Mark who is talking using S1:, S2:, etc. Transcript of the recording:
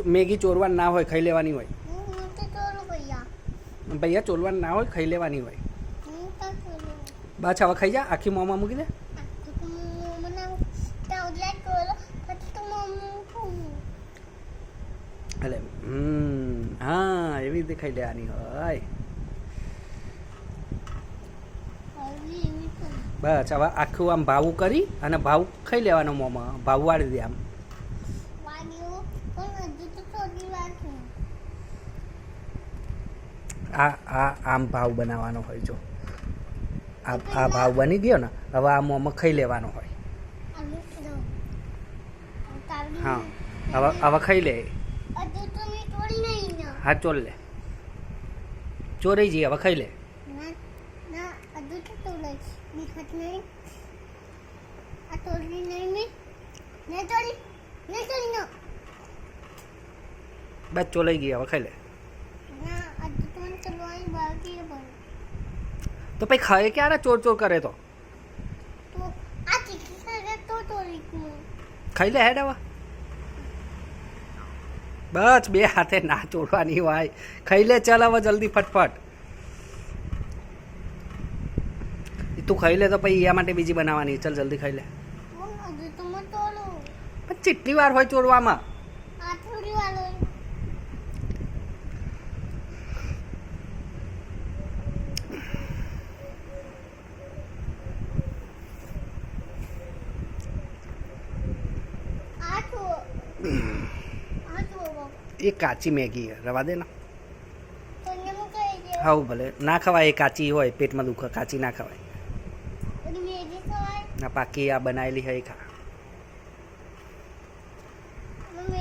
S1: Maggi ચોરવાની ના હોય, ખાઈ લેવાની હોય.
S2: હું તો ચોરું ભૈયા.
S1: ભૈયા ચોરવાની ના હોય, ખાઈ લેવાની હોય.
S2: હું તો ચોરું.
S1: બસ હવે ખાઈ જા, આખી મોંમાં મૂકી દે. એટલે હા, એવી રીતે ખાઈ લેવાની હોય. બસ હવે આખું આમ ભાવું કરી અને ભાવું ખાઈ લેવાનો મોંમાં. ભાવ વાળી દે આમ. આમ ભાવ બનાવવાનો હોય. જો આ ભાવ બની ગયો ને, હવે આ મોંમાં ખાઈ લેવાનો હોય. હા, હવે ખાઈ લે. હા, ચોર લે, ચોરાઈ જઈએ. હવે ખાઈ લે. બસ ચોલાઈ ગઈ. હવે ખાઈ લે. તો પછી ખાય ક્યારે? ચોર ચોર કરે તો ખાઈ લે. હેડ હવે બસ બે હાથે ના ચોરવાની હોય. ખાઈ લે. ચાલ હવે જલ્દી ફટફટ. તું ખાઈ લે તો પછી એના માટે બીજી બનાવવાની. ચાલ જલ્દી ખાઈ લે. પણ કેટલી વાર હોય ચોરવામાં? એ કાચી મેગી રવા દે ને. હા ભલે ના ખવાય. એ કાચી હોય, પેટમાં દુખે. કાચી ના ખવાય. ના, પાકી આ બનાવેલી હોય ખા.